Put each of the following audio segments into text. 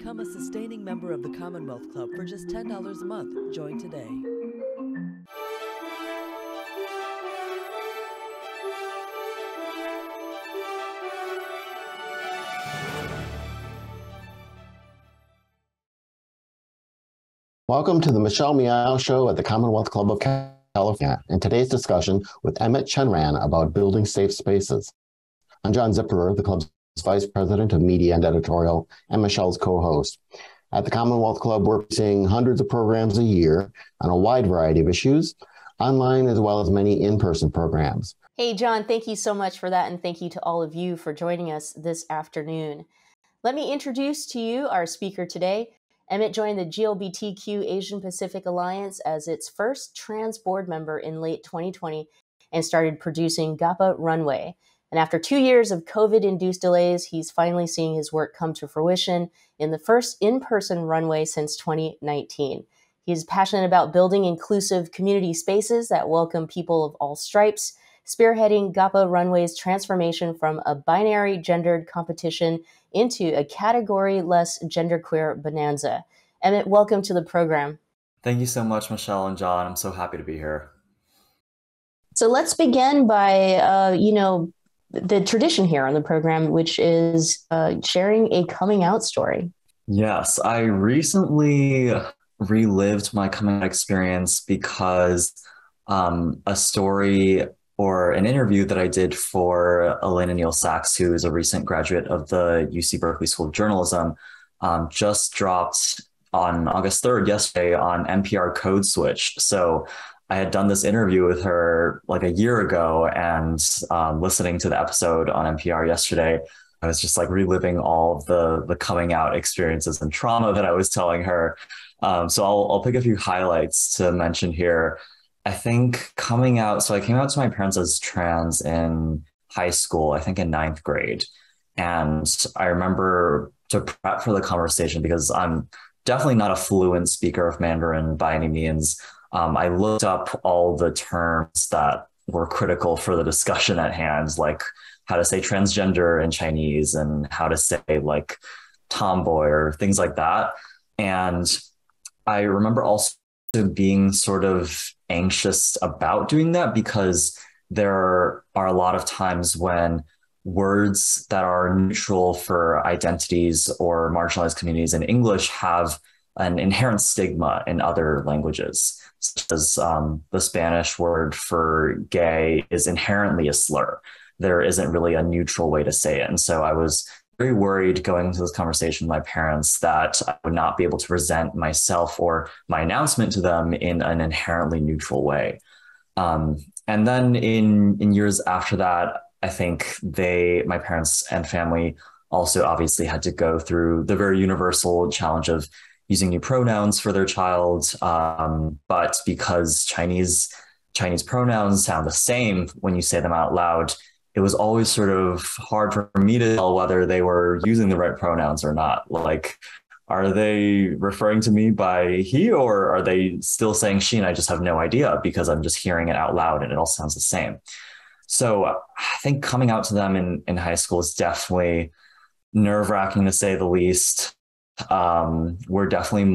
Become a sustaining member of the Commonwealth Club for just $10 a month. Join today. Welcome to the Michelle Meow Show at the Commonwealth Club of California, and today's discussion with Emmett Chenran about building safe spaces. I'm John Zipperer, the club's Vice President of Media and Editorial, and Michelle's co-host. At the Commonwealth Club, we're seeing hundreds of programs a year on a wide variety of issues, online as well as many in-person programs. Hey, John, thank you so much for that, and thank you to all of you for joining us this afternoon. Let me introduce to you our speaker today. Emmett joined the GLBTQ Asian Pacific Alliance as its first trans board member in late 2020 and started producing GAPA Runway. And after 2 years of COVID-induced delays, he's finally seeing his work come to fruition in the first in-person runway since 2019. He's passionate about building inclusive community spaces that welcome people of all stripes, spearheading GAPA Runway's transformation from a binary gendered competition into a category-less genderqueer bonanza. Emmett, welcome to the program. Thank you so much, Michelle and John. I'm so happy to be here. So let's begin by, the tradition here on the program, which is sharing a coming out story. Yes, I recently relived my coming out experience because a story or an interview that I did for Elena Neal Sachs, who is a recent graduate of the UC Berkeley School of Journalism, just dropped on August 3rd, yesterday, on NPR Code Switch. So I had done this interview with her like a year ago, and listening to the episode on NPR yesterday, I was just like reliving all of the coming out experiences and trauma that I was telling her. So I'll pick a few highlights to mention here. I think coming out, so I came out to my parents as trans in high school, I think in 9th grade. And I remember, to prep for the conversation, because I'm definitely not a fluent speaker of Mandarin by any means, I looked up all the terms that were critical for the discussion at hand, like how to say transgender in Chinese and how to say like tomboy or things like that. And I remember also being sort of anxious about doing that because there are a lot of times when words that are neutral for identities or marginalized communities in English have an inherent stigma in other languages, such as the Spanish word for gay is inherently a slur. There isn't really a neutral way to say it. And so I was very worried going into this conversation with my parents that I would not be able to present myself or my announcement to them in an inherently neutral way. And then in years after that, I think my parents and family also obviously had to go through the very universal challenge of using new pronouns for their child. But because Chinese pronouns sound the same when you say them out loud, it was always sort of hard for me to tell whether they were using the right pronouns or not. Like, are they referring to me by he, or are they still saying she? And I just have no idea because I'm just hearing it out loud and it all sounds the same. So I think coming out to them in high school is definitely nerve-wracking, to say the least. We're definitely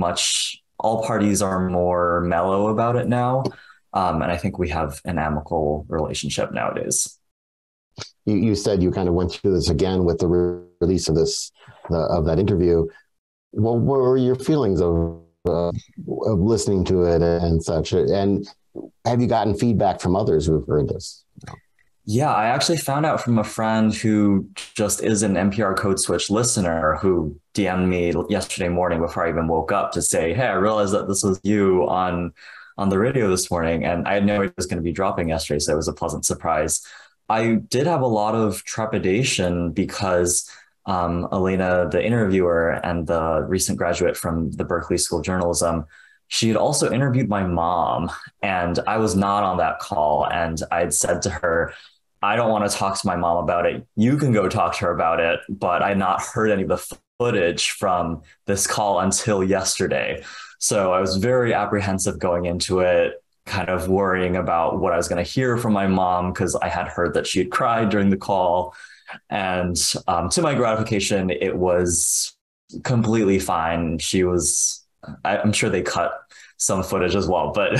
all parties are more mellow about it now. And I think we have an amicable relationship nowadays. You said you kind of went through this again with the release of that interview. What were your feelings of listening to it and such? And have you gotten feedback from others who've heard this? Yeah, I actually found out from a friend who just is an NPR Code Switch listener who DM'd me yesterday morning before I even woke up to say, hey, I realized that this was you on the radio this morning. And I had no idea it was going to be dropping yesterday. So it was a pleasant surprise. I did have a lot of trepidation because Elena, the interviewer and the recent graduate from the Berkeley School of Journalism, she had also interviewed my mom, and I was not on that call. And I had said to her, I don't want to talk to my mom about it. You can go talk to her about it. But I had not heard any of the footage from this call until yesterday. So I was very apprehensive going into it, kind of worrying about what I was going to hear from my mom, because I had heard that she had cried during the call. And to my gratification, it was completely fine. I'm sure they cut some footage as well, but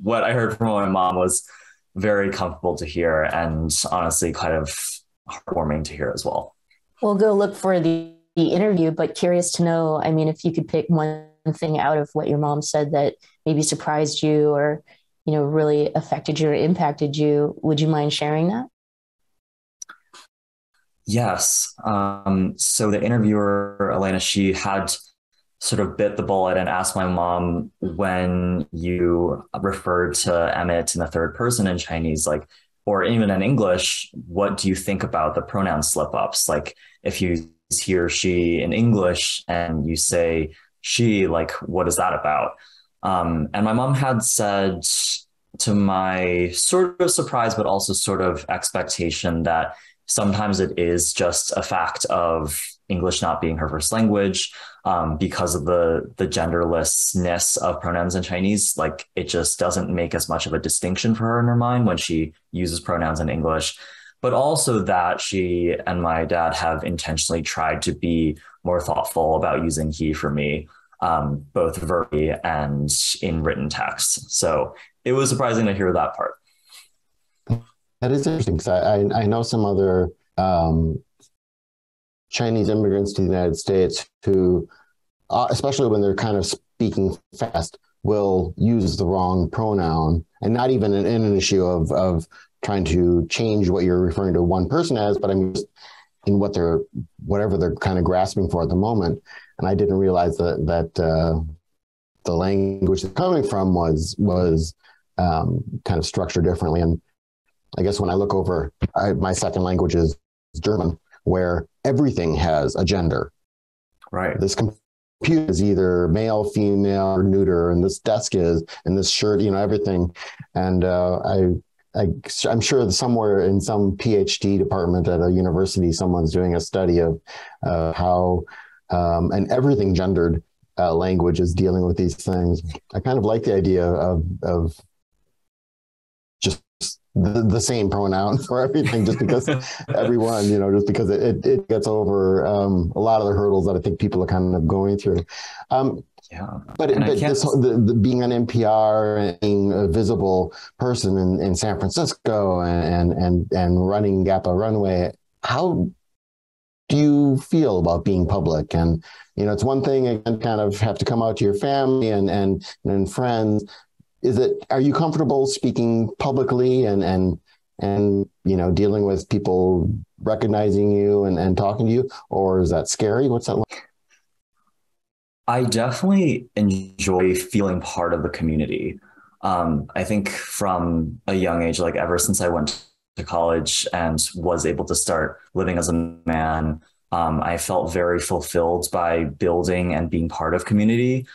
what I heard from my mom was very comfortable to hear, and honestly kind of heartwarming to hear as well. We'll go look for the interview, but curious to know, I mean, if you could pick one thing out of what your mom said that maybe surprised you or, really affected you or impacted you, would you mind sharing that? Yes. So the interviewer, Elena, she had sort of bit the bullet and asked my mom, when you referred to Emmett in the third person in Chinese, like, or even in English, what do you think about the pronoun slip ups? Like if you use he or she in English and you say she, like, what is that about? And my mom had said, to my sort of surprise, but also sort of expectation, that sometimes it is just a fact of English not being her first language, because of the genderlessness of pronouns in Chinese. Like it just doesn't make as much of a distinction for her in her mind when she uses pronouns in English. But also that she and my dad have intentionally tried to be more thoughtful about using he for me, both verbally and in written text. So it was surprising to hear that part. That is interesting, because I know some other Chinese immigrants to the United States who, especially when they're kind of speaking fast, will use the wrong pronoun, and not even in an issue of trying to change what you're referring to one person as, but I mean, just in whatever they're kind of grasping for at the moment. And I didn't realize that the language they're coming from was kind of structured differently. And I guess when I look over, my second language is German, where everything has a gender. Right. This computer is either male, female, or neuter, and this desk is, and this shirt, everything. And I'm sure that somewhere in some PhD department at a university, someone's doing a study of how an everything gendered language is dealing with these things. I kind of like the idea of just the same pronoun for everything, just because everyone, just because it gets over a lot of the hurdles that I think people are kind of going through. But the being an NPR and being a visible person in San Francisco and running Gappa Runway, how do you feel about being public? And it's one thing, again, kind of have to come out to your family and friends. Are you comfortable speaking publicly and dealing with people recognizing you and talking to you, or is that scary? What's that like? I definitely enjoy feeling part of the community. I think from a young age, like ever since I went to college and was able to start living as a man, I felt very fulfilled by building and being part of community.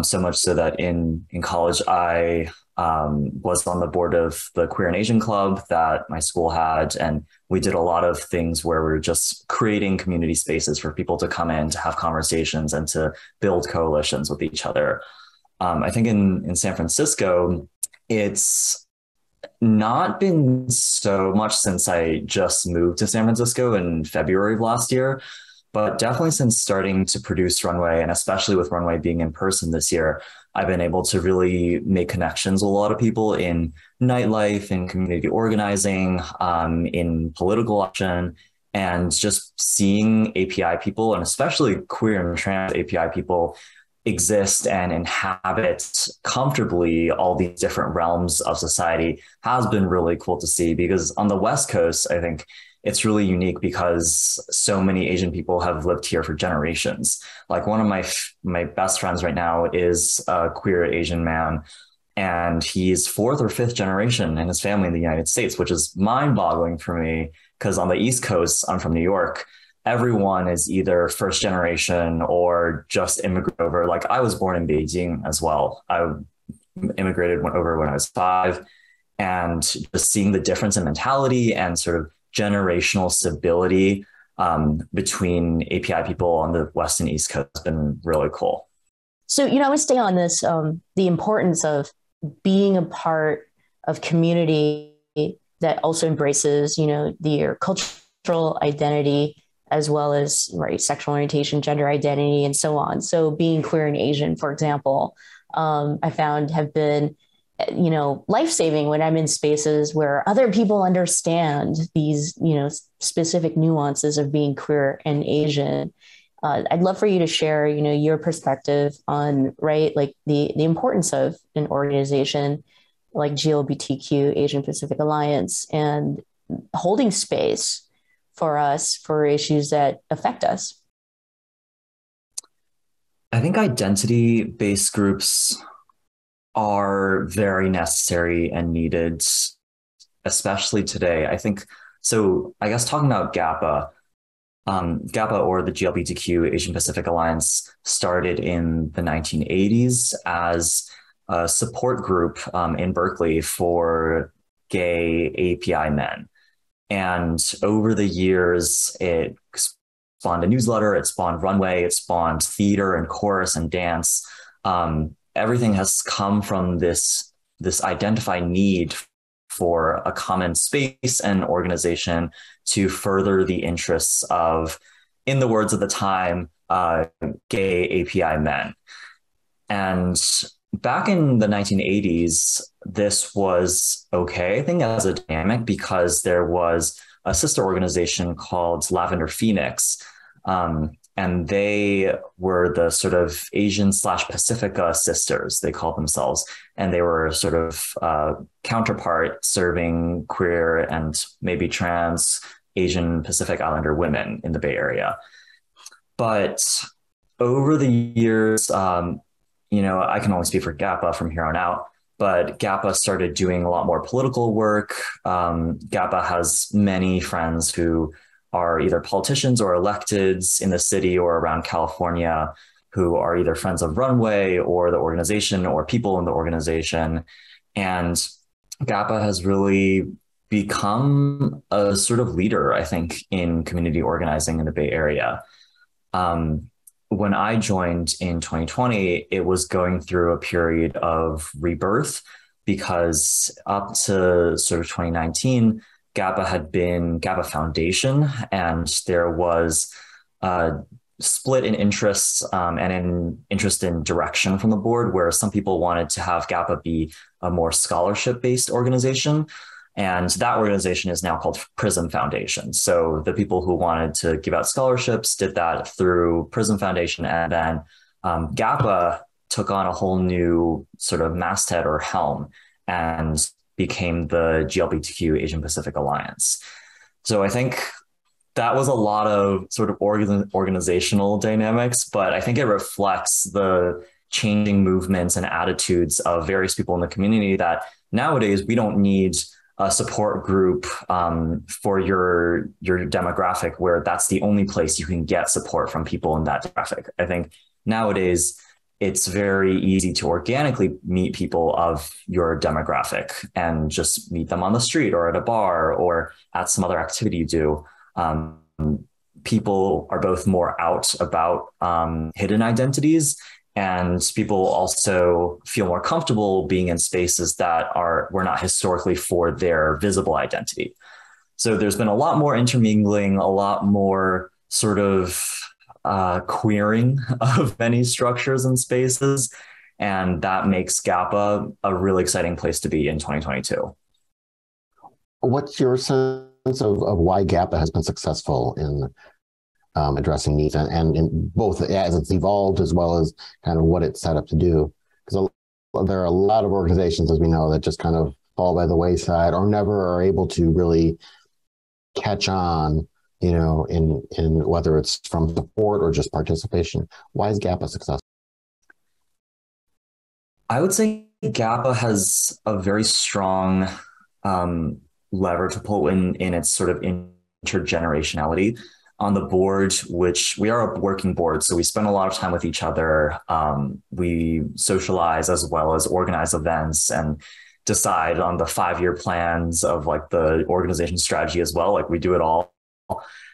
So much so that in college, I was on the board of the Queer and Asian Club that my school had. And we did a lot of things where we were just creating community spaces for people to come in, to have conversations and to build coalitions with each other. I think in San Francisco, it's not been so much since I just moved to San Francisco in February of last year. But definitely since starting to produce Runway, and especially with Runway being in person this year, I've been able to really make connections with a lot of people in nightlife, in community organizing, in political action, and just seeing API people, and especially queer and trans API people, exist and inhabit comfortably all these different realms of society has been really cool to see. Because on the West Coast, I think it's really unique because so many Asian people have lived here for generations. Like one of my best friends right now is a queer Asian man, and he's fourth or fifth generation in his family in the United States, which is mind-boggling for me because on the East Coast, I'm from New York, everyone is either first generation or just immigrated over. Like I was born in Beijing as well. I immigrated over when I was 5, and just seeing the difference in mentality and sort of generational stability between API people on the West and East Coast has been really cool. So, I would stay on this, the importance of being a part of community that also embraces, your cultural identity as well as sexual orientation, gender identity, and so on. So being queer and Asian, for example, I found have been, life-saving when I'm in spaces where other people understand these, specific nuances of being queer and Asian. I'd love for you to share, your perspective on, like the importance of an organization like GLBTQ Asian Pacific Alliance and holding space for us for issues that affect us. I think identity-based groups are very necessary and needed, especially today. I think, so I guess talking about GAPA, GAPA, or the GLBTQ Asian Pacific Alliance, started in the 1980s as a support group in Berkeley for gay API men. And over the years, it spawned a newsletter, it spawned Runway, it spawned theater and chorus and dance. Everything has come from this identified need for a common space and organization to further the interests of, in the words of the time, gay API men. And back in the 1980s, this was okay, I think, as a dynamic, because there was a sister organization called Lavender Phoenix. And they were the sort of Asian/Pacifica sisters, they called themselves. And they were sort of counterpart serving queer and maybe trans Asian Pacific Islander women in the Bay Area. But over the years, I can only speak for GAPA from here on out, but GAPA started doing a lot more political work. GAPA has many friends who are either politicians or electeds in the city or around California, who are either friends of Runway or the organization or people in the organization. And GAPA has really become a sort of leader, I think, in community organizing in the Bay Area. When I joined in 2020, it was going through a period of rebirth, because up to sort of 2019, GAPA had been GAPA Foundation, and there was a split in interests and in interest in direction from the board, where some people wanted to have GAPA be a more scholarship-based organization. And that organization is now called Prism Foundation. So the people who wanted to give out scholarships did that through Prism Foundation. And then GAPA took on a whole new sort of masthead or helm and became the GLBTQ Asian Pacific Alliance. So I think that was a lot of sort of organizational dynamics, but I think it reflects the changing movements and attitudes of various people in the community, that nowadays we don't need a support group for your demographic where that's the only place you can get support from people in that demographic. I think nowadays it's very easy to organically meet people of your demographic and just meet them on the street or at a bar or at some other activity you do. People are both more out about hidden identities, and people also feel more comfortable being in spaces that were not historically for their visible identity. So there's been a lot more intermingling, a lot more sort of queering of many structures and spaces. And that makes GAPA a really exciting place to be in 2022. What's your sense of why GAPA has been successful in addressing needs and in both as it's evolved as well as kind of what it's set up to do? Because there are a lot of organizations, as we know, that just kind of fall by the wayside or never are able to really catch on, in whether it's from support or just participation. Why is GAPA successful? I would say GAPA has a very strong lever to pull in its sort of intergenerationality. On the board, which we are a working board, so we spend a lot of time with each other. We socialize as well as organize events and decide on the 5-year plans of like the organization strategy as well. Like we do it all.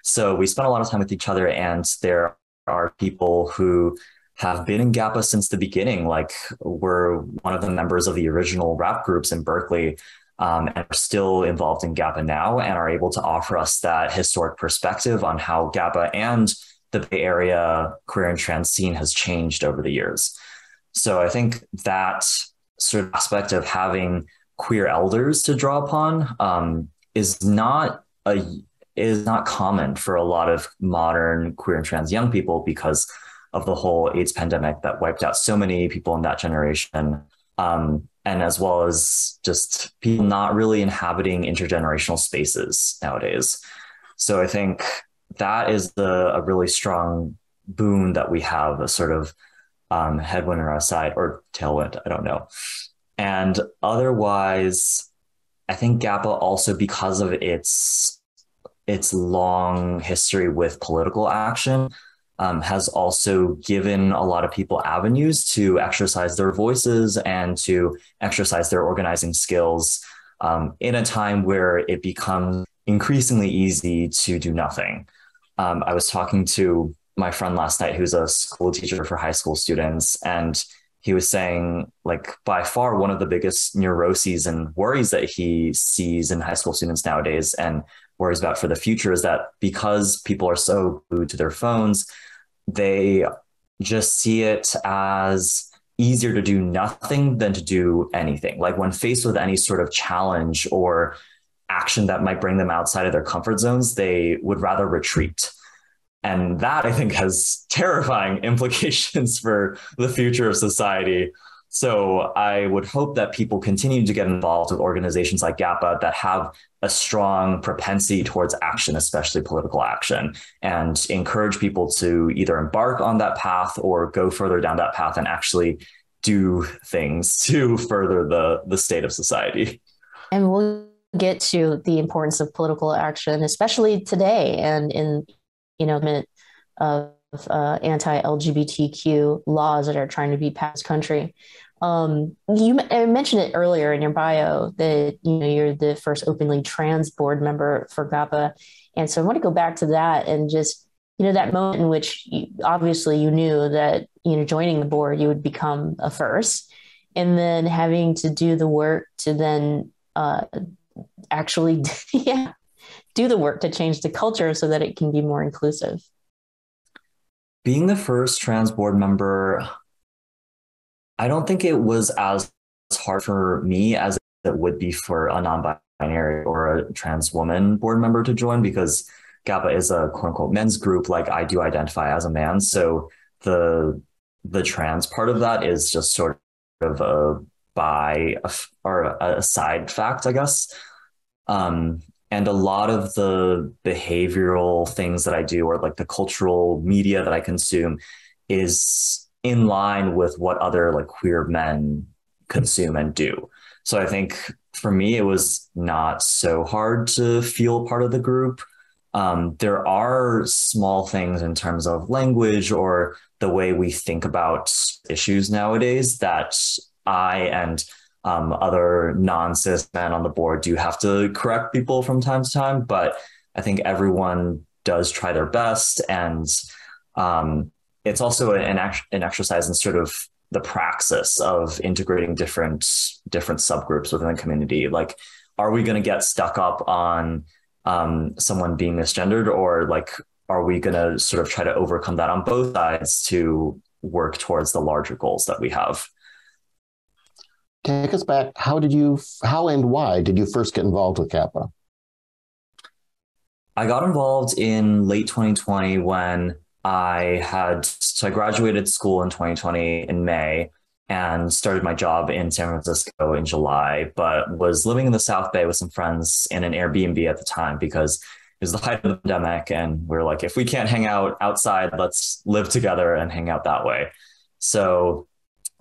So we spend a lot of time with each other, and there are people who have been in GAPA since the beginning. Like we're one of the members of the original rap groups in Berkeley. and are still involved in GAPA now and are able to offer us that historic perspective on how GAPA and the Bay Area queer and trans scene has changed over the years. So I think that sort of aspect of having queer elders to draw upon is not common for a lot of modern queer and trans young people because of the whole AIDS pandemic that wiped out so many people in that generation. And as well as just people not really inhabiting intergenerational spaces nowadays. So I think that is a really strong boon that we have, a sort of headwind on our side, or tailwind, I don't know. And otherwise, I think GAPA also, because of its long history with political action, has also given a lot of people avenues to exercise their voices and to exercise their organizing skills in a time where it becomes increasingly easy to do nothing. I was talking to my friend last night, who's a school teacher for high school students, and he was saying, like, by far one of the biggest neuroses and worries that he sees in high school students nowadays and worries about for the future is that because people are so glued to their phones, they just see it as easier to do nothing than to do anything. Like when faced with any sort of challenge or action that might bring them outside of their comfort zones, they would rather retreat. And that, I think, has terrifying implications for the future of society. So I would hope that people continue to get involved with organizations like GAPA that have a strong propensity towards action, especially political action, and encourage people to either embark on that path or go further down that path and actually do things to further the state of society. And we'll get to the importance of political action, especially today and in, of anti-LGBTQ laws that are trying to be passed country. You mentioned it earlier in your bio that you're the first openly trans board member for GAPA, and so I want to go back to that and just that moment in which obviously you knew that joining the board you would become a first, and then having to do the work to then actually do the work to change the culture so that it can be more inclusive. Being the first trans board member, I don't think it was as hard for me as it would be for a non-binary or a trans woman board member to join, because GAPA is a quote unquote men's group. Like, I do identify as a man. So the trans part of that is just sort of a side fact, I guess. And a lot of the behavioral things that I do, or like the cultural media that I consume, is in line with what other like queer men consume and do. So I think for me, it was not so hard to feel part of the group. There are small things in terms of language or the way we think about issues nowadays that I and other non-cis men on the board do have to correct people from time to time, but I think everyone does try their best. And it's also an exercise in sort of the praxis of integrating different subgroups within the community. Like, are we going to get stuck up on someone being misgendered, or like, are we going to sort of try to overcome that on both sides to work towards the larger goals that we have? Take us back. How and why did you first get involved with GAPA? I got involved in late 2020 when I graduated school in 2020 in May and started my job in San Francisco in July, but was living in the South Bay with some friends in an Airbnb at the time because it was the height of the pandemic. And we were like, if we can't hang out outside, let's live together and hang out that way. So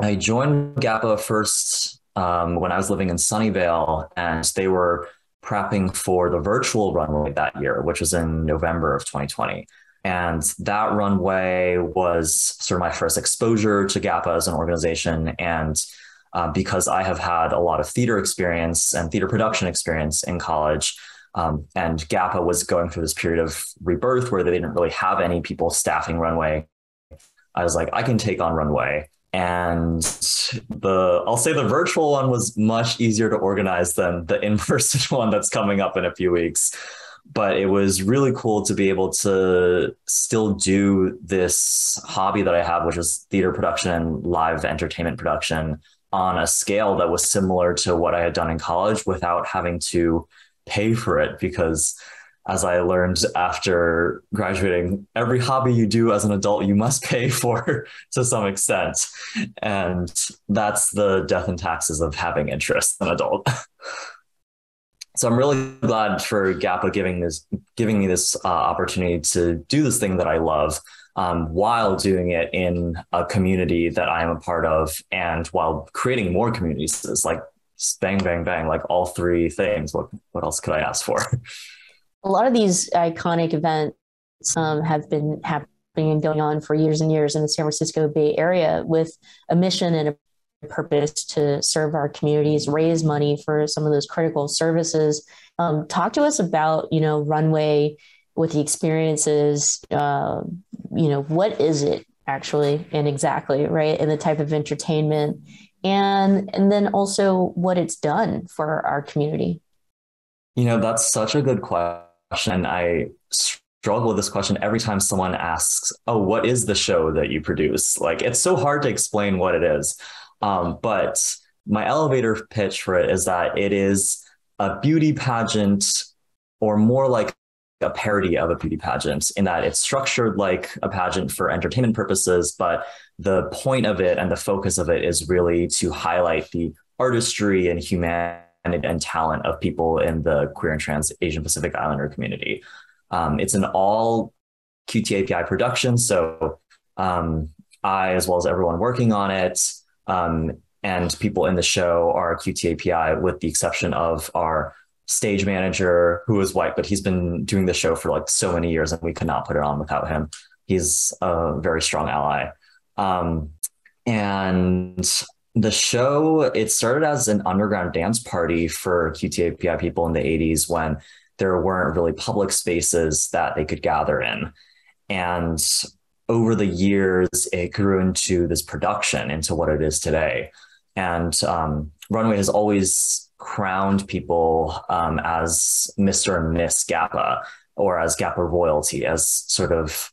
I joined GAPA first when I was living in Sunnyvale, and they were prepping for the virtual runway that year, which was in November of 2020. And that runway was sort of my first exposure to GAPA as an organization. And because I have had a lot of theater experience and theater production experience in college, and GAPA was going through this period of rebirth where they didn't really have any people staffing runway, I was like, I can take on runway. And I'll say the virtual one was much easier to organize than the in-person one that's coming up in a few weeks. But it was really cool to be able to still do this hobby that I have, which is theater production and live entertainment production, on a scale that was similar to what I had done in college without having to pay for it. Because as I learned after graduating, every hobby you do as an adult, you must pay for to some extent. And that's the death and taxes of having interest as an adult. So I'm really glad for GAPA giving me this opportunity to do this thing that I love, while doing it in a community that I am a part of, and while creating more communities. It's like bang, bang, bang, like all three things. What else could I ask for? A lot of these iconic events have been happening and going on for years and years in the San Francisco Bay Area, with a mission and a purpose to serve our communities, raise money for some of those critical services. Talk to us about, Runway, with the experiences, what is it actually and exactly, right? And the type of entertainment, and then also what it's done for our community. That's such a good question. I struggle with this question every time someone asks, oh, what is the show that you produce? Like, it's so hard to explain what it is. But my elevator pitch for it is that it is a beauty pageant, or more like a parody of a beauty pageant, in that it's structured like a pageant for entertainment purposes. But the point of it and the focus of it is really to highlight the artistry and humanity and talent of people in the queer and trans Asian Pacific Islander community. It's an all QTAPI production. So I, as well as everyone working on it, and people in the show, are QTAPI, with the exception of our stage manager, who is white, but he's been doing the show for like so many years, and we could not put it on without him. He's a very strong ally. And the show, it started as an underground dance party for QTAPI people in the 80s, when there weren't really public spaces that they could gather in. And over the years, it grew into this production, into what it is today. And Runway has always crowned people as Mr. and Miss GAPA, or as GAPA royalty, as sort of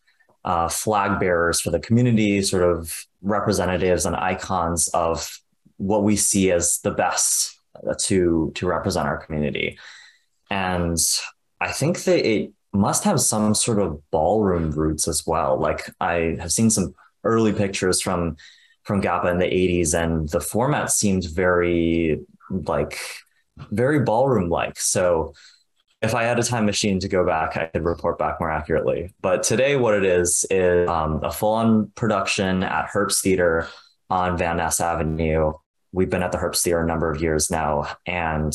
flag bearers for the community, sort of representatives and icons of what we see as the best to represent our community. And I think that it must have some sort of ballroom roots as well. Like, I have seen some early pictures from GAPA in the 80s, and the format seemed very ballroom-like. So if I had a time machine to go back, I could report back more accurately. But today, what it is a full-on production at Herbst Theater on Van Ness Avenue. We've been at the Herbst Theater a number of years now, and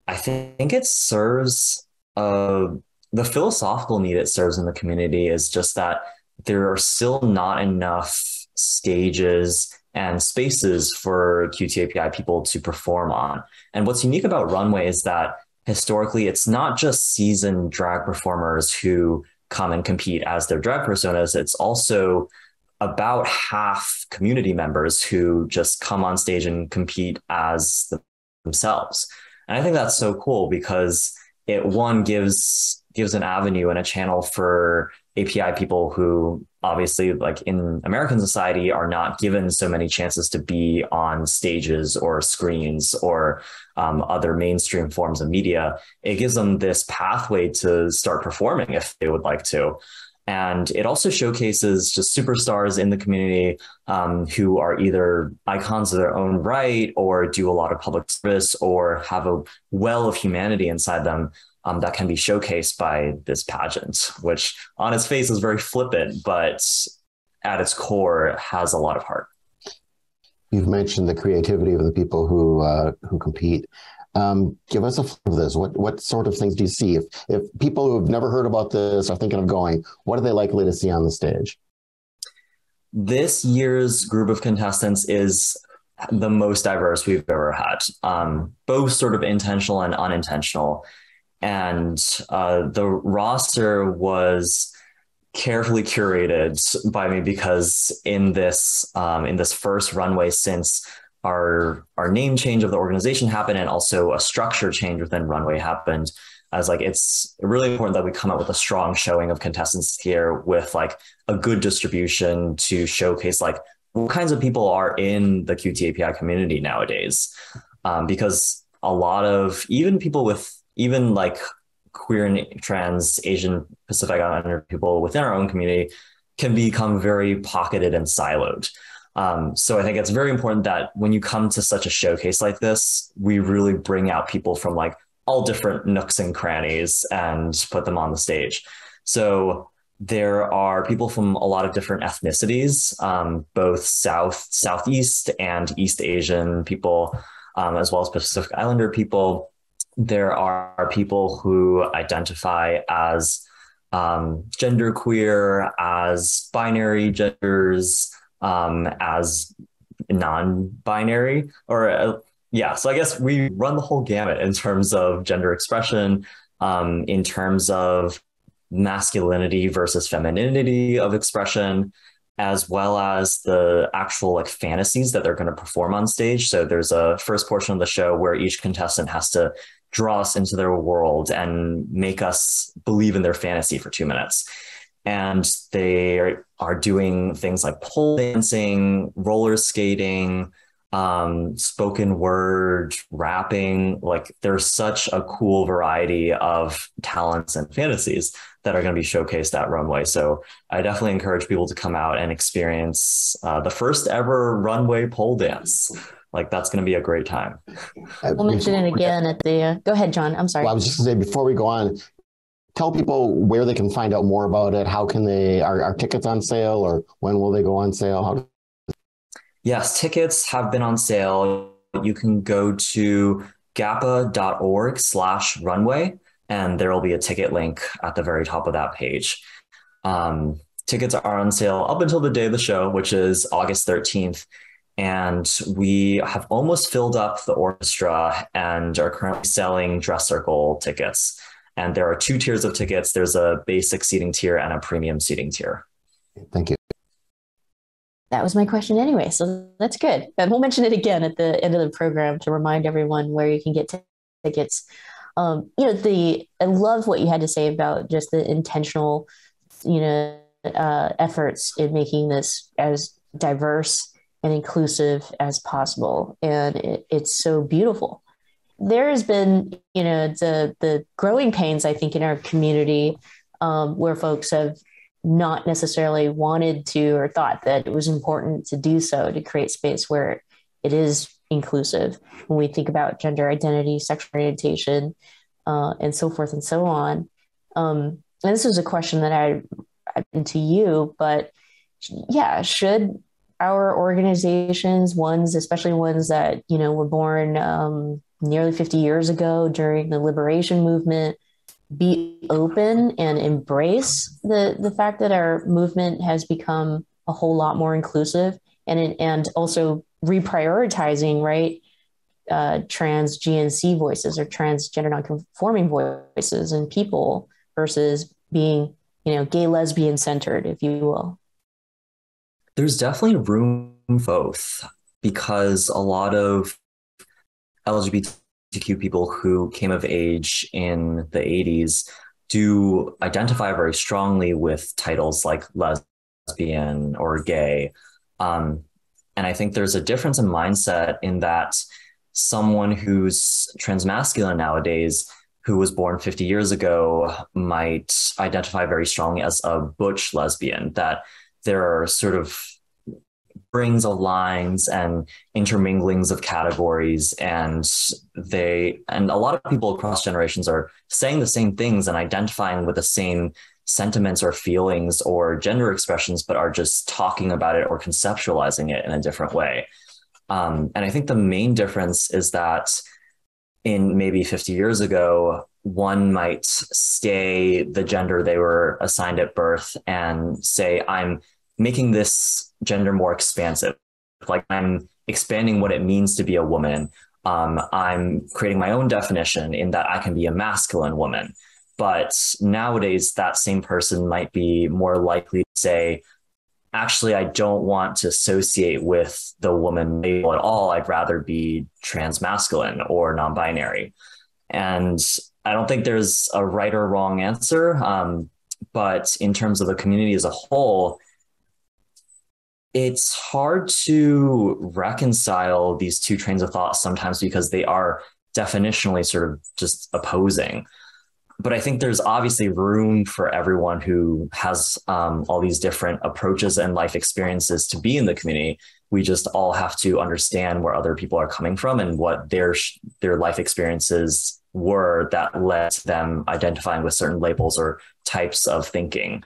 I think it serves the philosophical need it serves in the community is just that there are still not enough stages and spaces for QTAPI people to perform on. And what's unique about Runway is that historically, it's not just seasoned drag performers who come and compete as their drag personas. It's also about half community members who just come on stage and compete as themselves. And I think that's so cool, because it, one, gives an avenue and a channel for API people who obviously, like in American society, are not given so many chances to be on stages or screens or other mainstream forms of media. It gives them this pathway to start performing if they would like to. And it also showcases just superstars in the community who are either icons of their own right, or do a lot of public service, or have a well of humanity inside them that can be showcased by this pageant, which on its face is very flippant, but at its core has a lot of heart. You've mentioned the creativity of the people who compete. Give us a flavor of this. What sort of things do you see? If people who have never heard about this are thinking of going, what are they likely to see on the stage? This year's group of contestants is the most diverse we've ever had, both sort of intentional and unintentional. And the roster was carefully curated by me, because in this first runway, since our name change of the organization happened and also a structure change within runway happened, as like it's really important that we come up with a strong showing of contestants here with like a good distribution to showcase like what kinds of people are in the QTAPI community nowadays, because a lot of even people with even like queer and trans Asian Pacific Islander people within our own community can become very pocketed and siloed. So I think it's very important that when you come to such a showcase like this, we really bring out people from like all different nooks and crannies and put them on the stage. So there are people from a lot of different ethnicities, both Southeast and East Asian people, as well as Pacific Islander people. There are people who identify as genderqueer, as binary genders, as non-binary, or so I guess we run the whole gamut in terms of gender expression, in terms of masculinity versus femininity of expression, as well as the actual like fantasies that they're going to perform on stage. So there's a first portion of the show where each contestant has to draw us into their world and make us believe in their fantasy for 2 minutes. And they are doing things like pole dancing, roller skating, spoken word, rapping. Like there's such a cool variety of talents and fantasies that are going to be showcased at Runway. So I definitely encourage people to come out and experience the first ever runway pole dance. Like that's going to be a great time. We'll mention it again at the, go ahead, John. I'm sorry. Well, I was just going to say, before we go on, tell people where they can find out more about it. How can they, are tickets on sale, or when will they go on sale? Yes, tickets have been on sale. You can go to gappa.org/runway, and there will be a ticket link at the very top of that page. Tickets are on sale up until the day of the show, which is August 13th. And we have almost filled up the orchestra and are currently selling dress circle tickets. And there are 2 tiers of tickets. There's a basic seating tier and a premium seating tier. Thank you. That was my question anyway, so that's good. And we'll mention it again at the end of the program to remind everyone where you can get tickets. I love what you had to say about just the intentional, efforts in making this as diverse and inclusive as possible. And it's so beautiful. There has been, the growing pains, I think, in our community where folks have not necessarily wanted to or thought that it was important to do so, to create space where it is inclusive. When we think about gender identity, sexual orientation, and so forth and so on. And this is a question that I to you, but yeah, should our organizations, especially ones that, were born nearly 50 years ago during the liberation movement, be open and embrace the fact that our movement has become a whole lot more inclusive, and also reprioritizing, right, trans GNC voices or transgender nonconforming voices and people versus being, gay lesbian centered, if you will? There's definitely room for both, because a lot of LGBTQ people who came of age in the 80s do identify very strongly with titles like lesbian or gay. And I think there's a difference in mindset in that someone who's transmasculine nowadays, who was born 50 years ago, might identify very strongly as a butch lesbian, that there are sort of brings of lines and interminglings of categories, and a lot of people across generations are saying the same things and identifying with the same sentiments or feelings or gender expressions, but are just talking about it or conceptualizing it in a different way. And I think the main difference is that in maybe 50 years ago, one might stay the gender they were assigned at birth and say, I'm making this gender more expansive. Like I'm expanding what it means to be a woman. I'm creating my own definition in that I can be a masculine woman. But nowadays, that same person might be more likely to say, actually, I don't want to associate with the woman label at all. I'd rather be transmasculine or non-binary. And I don't think there's a right or wrong answer. But in terms of the community as a whole, it's hard to reconcile these two trains of thought sometimes because they are definitionally sort of just opposing. But I think there's obviously room for everyone who has all these different approaches and life experiences to be in the community. We just all have to understand where other people are coming from and what their life experiences were that led to them identifying with certain labels or types of thinking.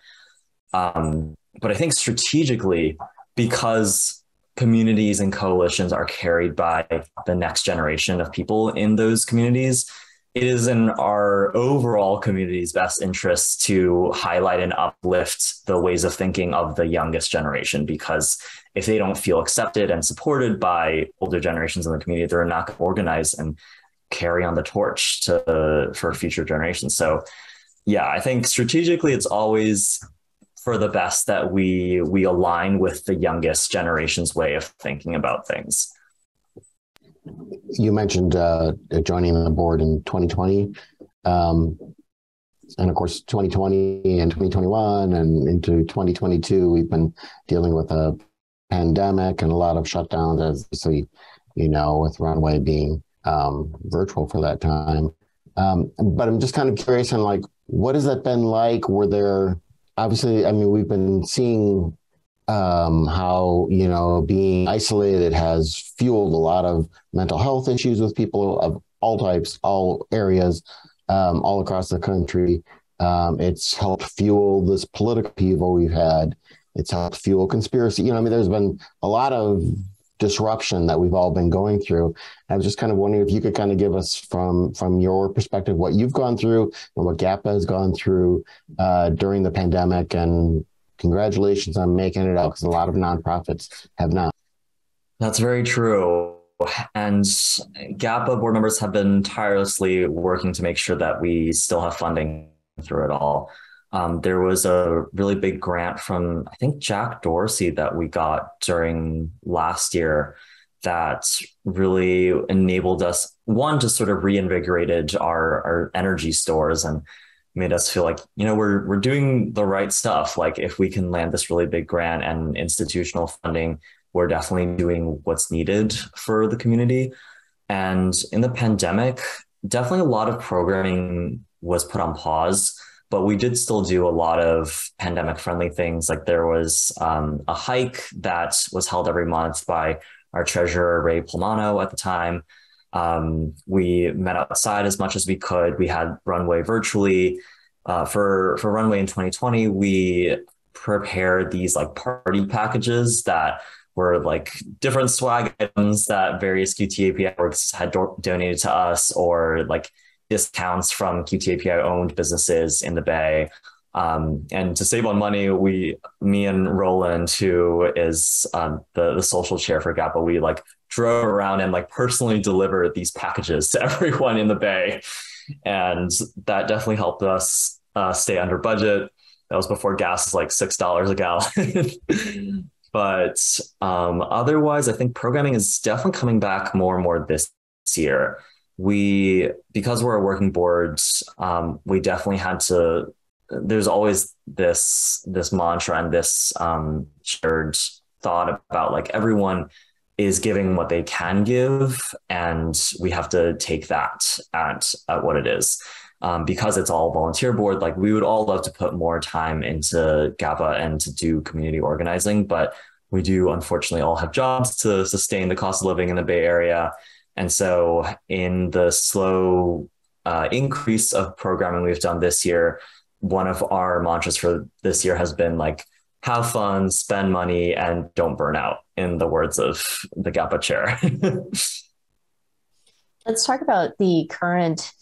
But I think strategically, because communities and coalitions are carried by the next generation of people in those communities, it is in our overall community's best interests to highlight and uplift the ways of thinking of the youngest generation, because if they don't feel accepted and supported by older generations in the community, they're not going to organize and carry on the torch for future generations. So yeah, I think strategically it's always for the best that we align with the youngest generation's way of thinking about things. You mentioned joining the board in 2020, and of course 2020 and 2021 and into 2022 we've been dealing with a pandemic and a lot of shutdowns, as with Runway being virtual for that time. But I'm just kind of curious on what has that been like? Were there, obviously, we've been seeing how, being isolated has fueled a lot of mental health issues with people of all types, all areas, all across the country. It's helped fuel this political upheaval we've had. It's helped fuel conspiracy. There's been a lot of disruption that we've all been going through. I was just kind of wondering if you could kind of give us from your perspective what you've gone through and what GAPA has gone through during the pandemic. And congratulations on making it out, because a lot of nonprofits have not. That's very true. And GAPA board members have been tirelessly working to make sure that we still have funding through it all. There was a really big grant from, I think, Jack Dorsey that we got during last year that really enabled us, one, to sort of reinvigorated our energy stores and made us feel like, we're doing the right stuff. Like, if we can land this really big grant and institutional funding, we're definitely doing what's needed for the community. And in the pandemic, definitely a lot of programming was put on pause, but we did still do a lot of pandemic friendly things. Like, there was a hike that was held every month by our treasurer, Ray Polmano, at the time. We met outside as much as we could. We had Runway virtually. For Runway in 2020, we prepared these party packages that were different swag items that various QTAPI networks had donated to us, or discounts from QTAPI owned businesses in the Bay. And to save on money, me and Roland, who is the social chair for GAPA, we drove around and personally delivered these packages to everyone in the Bay. And that definitely helped us stay under budget. That was before gas was $6 a gallon. But otherwise, I think programming is definitely coming back more and more this year. Because we're a working board, we definitely had to, there's always this mantra and this shared thought about everyone is giving what they can give, and we have to take that at what it is. Because it's all volunteer board, we would all love to put more time into GAPA and to do community organizing, but we do unfortunately all have jobs to sustain the cost of living in the Bay Area. And so in the slow increase of programming we've done this year, one of our mantras for this year has been have fun, spend money, and don't burn out, in the words of the GAPA chair. Let's talk about the current,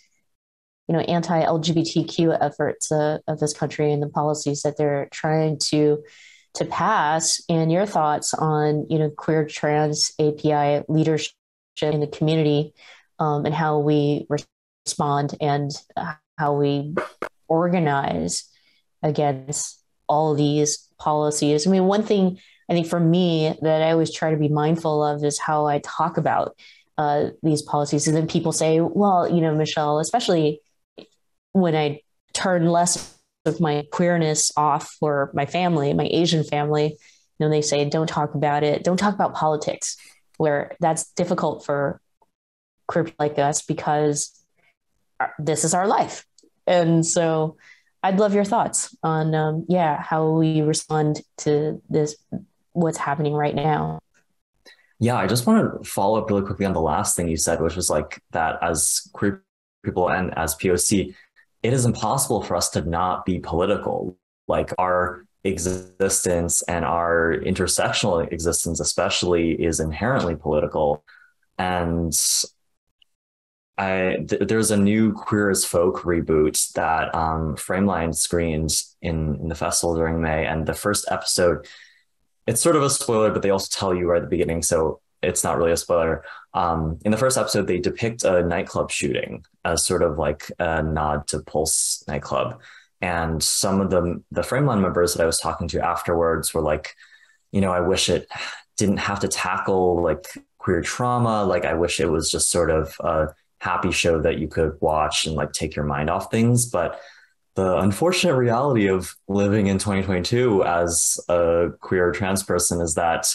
anti-LGBTQ efforts of this country and the policies that they're trying to pass, and your thoughts on, queer trans API leadership in the community, and how we respond and how we organize against all these policies. I mean, one thing I think for me that I always try to be mindful of is how I talk about these policies. And then people say, well, you know, Michelle, especially when I turn less of my queerness off for my family, my Asian family, you know, they say, don't talk about it. Don't talk about politics, where that's difficult for queer people like us because this is our life. And so I'd love your thoughts on, how we respond to this, what's happening right now. Yeah, I just want to follow up really quickly on the last thing you said, which was like that as queer people and as POC, it is impossible for us to not be political. Like our existence and our intersectional existence especially is inherently political. And there's a new Queer as Folk reboot that Frameline screened in the festival during May. And the first episode, it's sort of a spoiler, but they also tell you right at the beginning, so it's not really a spoiler. In the first episode, they depict a nightclub shooting as sort of like a nod to Pulse nightclub. And some of the Frameline members that I was talking to afterwards were like, you know, I wish it didn't have to tackle like queer trauma. Like, I wish it was just sort of a happy show that you could watch and like take your mind off things. But the unfortunate reality of living in 2022 as a queer trans person is that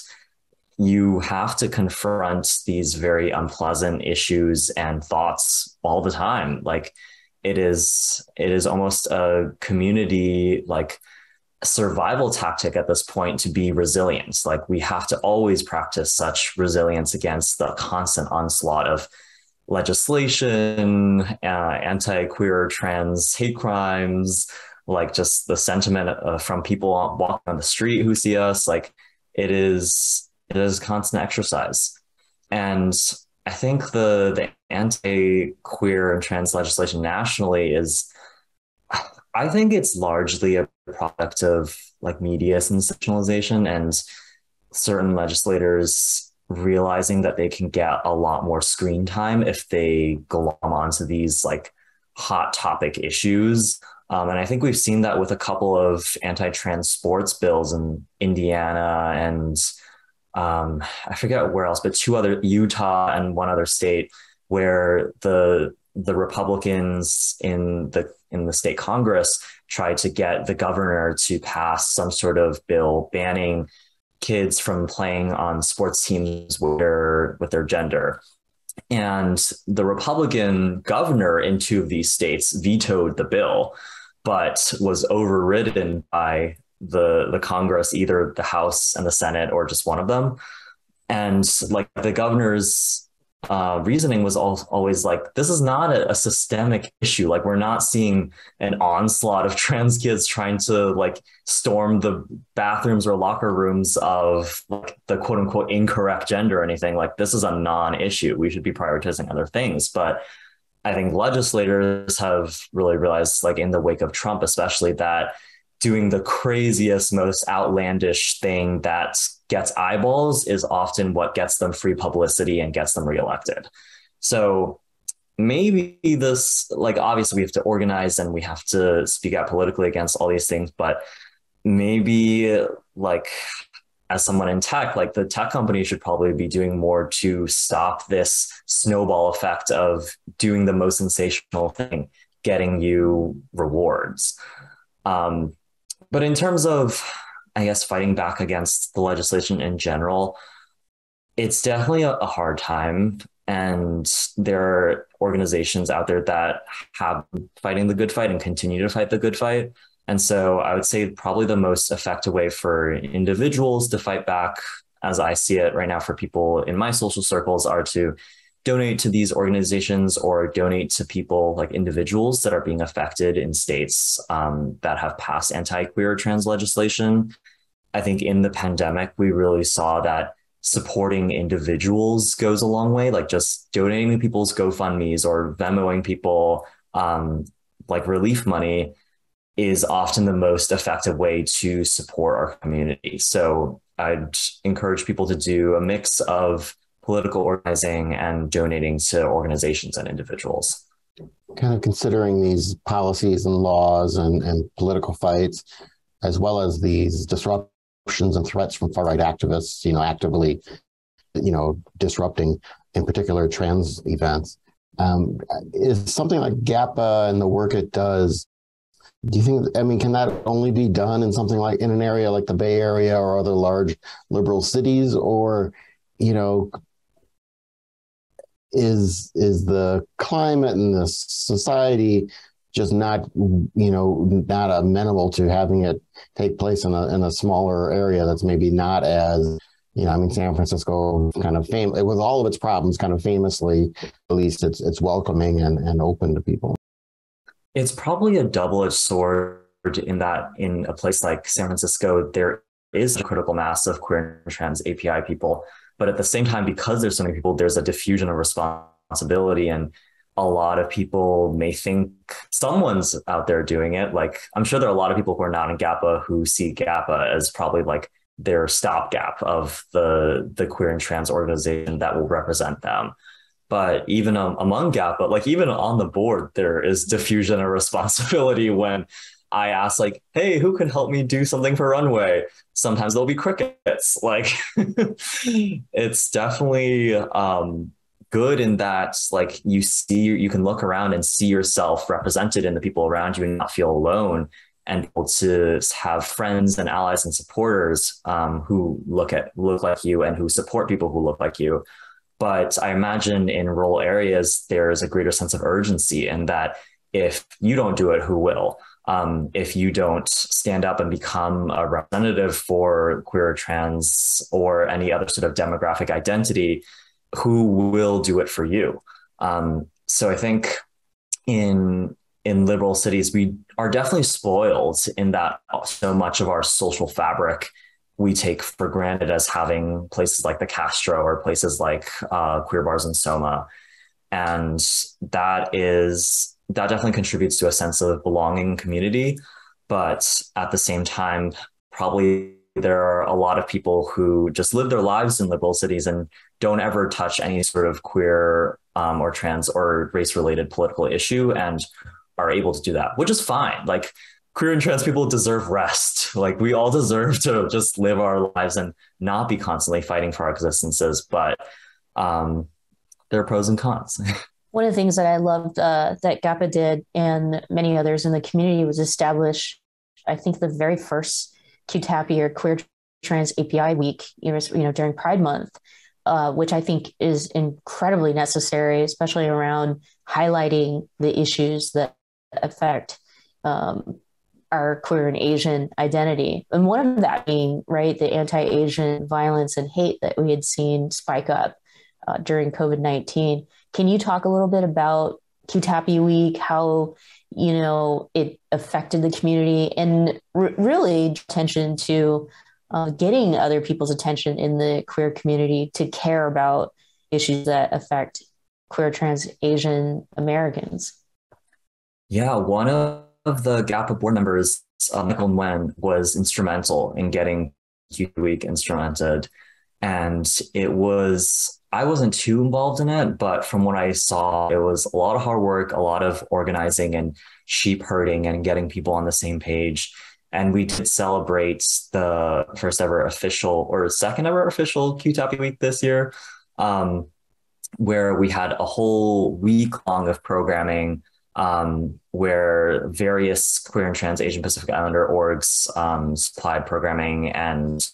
you have to confront these very unpleasant issues and thoughts all the time. Like it is almost a community like survival tactic at this point to be resilient. Like we have to always practice such resilience against the constant onslaught of legislation, anti-queer trans hate crimes, like just the sentiment from people walking on the street who see us. Like it is constant exercise. And I think the anti-queer and trans legislation nationally I think it's largely a product of like media sensationalization and certain legislators realizing that they can get a lot more screen time if they glom onto these like hot topic issues. And I think we've seen that with a couple of anti-trans sports bills in Indiana and I forget where else, but Utah and one other state, where the Republicans in the state Congress tried to get the governor to pass some sort of bill banning kids from playing on sports teams with their gender. And the Republican governor in two of these states vetoed the bill, but was overridden by the Congress, either the House and the Senate or just one of them. And like the governor's reasoning was always like, this is not a systemic issue. Like we're not seeing an onslaught of trans kids trying to like storm the bathrooms or locker rooms of like the quote unquote incorrect gender or anything. Like this is a non-issue. We should be prioritizing other things. But I think legislators have really realized, like in the wake of Trump, especially, that doing the craziest, most outlandish thing that gets eyeballs is often what gets them free publicity and gets them reelected. So maybe this, like, obviously we have to organize and we have to speak out politically against all these things, but maybe like as someone in tech, like the tech company should probably be doing more to stop this snowball effect of doing the most sensational thing, getting you rewards. But in terms of, I guess, fighting back against the legislation in general, it's definitely a hard time. And there are organizations out there that have been fighting the good fight and continue to fight the good fight. And so I would say probably the most effective way for individuals to fight back, as I see it right now for people in my social circles, are to donate to these organizations or donate to people, like individuals that are being affected in states that have passed anti-queer trans legislation. I think in the pandemic, we really saw that supporting individuals goes a long way, like just donating to people's GoFundMes or Venmoing people like relief money is often the most effective way to support our community. So I'd encourage people to do a mix of political organizing and donating to organizations and individuals. kind of considering these policies and laws and political fights, as well as these disruptions and threats from far-right activists, actively, disrupting, in particular, trans events, is something like GAPA and the work it does, do you think, can that only be done in in an area like the Bay Area or other large liberal cities, or, is the climate and the society just not amenable to having it take place in a smaller area that's maybe not as, San Francisco kind of with all of its problems, kind of famously, at least it's welcoming and open to people. It's probably a double-edged sword in that in a place like San Francisco, there is a critical mass of queer and trans API people. But at the same time, because there's so many people, there's a diffusion of responsibility, and a lot of people may think someone's out there doing it. Like, I'm sure there are a lot of people who are not in GAPA who see GAPA as probably like their stopgap of the queer and trans organization that will represent them. But even among GAPA, like even on the board, there is diffusion of responsibility when I ask, like, hey, who can help me do something for Runway? Sometimes there'll be crickets. Like, it's definitely good in that, like, you can look around and see yourself represented in the people around you and not feel alone, and able to have friends and allies and supporters who look like you and who support people who look like you. But I imagine in rural areas, there's a greater sense of urgency in that if you don't do it, who will? If you don't stand up and become a representative for queer or trans or any other sort of demographic identity, who will do it for you? So I think in liberal cities, we are definitely spoiled in that so much of our social fabric we take for granted as having places like the Castro or places like Queer Bars in Soma. And that definitely contributes to a sense of belonging and community. But at the same time, probably there are a lot of people who just live their lives in liberal cities and don't ever touch any sort of queer or trans or race-related political issue and are able to do that, which is fine. Like, queer and trans people deserve rest. Like, we all deserve to just live our lives and not be constantly fighting for our existences. But there are pros and cons. One of the things that I loved that GAPA did and many others in the community was establish, I think, the very first QTAPI or Queer Trans API Week, during Pride Month, which I think is incredibly necessary, especially around highlighting the issues that affect our queer and Asian identity. And one of that being, right, the anti-Asian violence and hate that we had seen spike up during COVID-19. Can you talk a little bit about QTAPI Week, how, it affected the community, and really attention to getting other people's attention in the queer community to care about issues that affect queer, trans, Asian Americans? Yeah, one of the GAPA board members, Michael Nguyen, was instrumental in getting QTAPI Week instrumented. And I wasn't too involved in it, but from what I saw, it was a lot of hard work, a lot of organizing and sheep herding and getting people on the same page. And we did celebrate the first ever official or second ever official QTAPI Week this year, where we had a whole week long of programming where various queer and trans Asian Pacific Islander orgs supplied programming and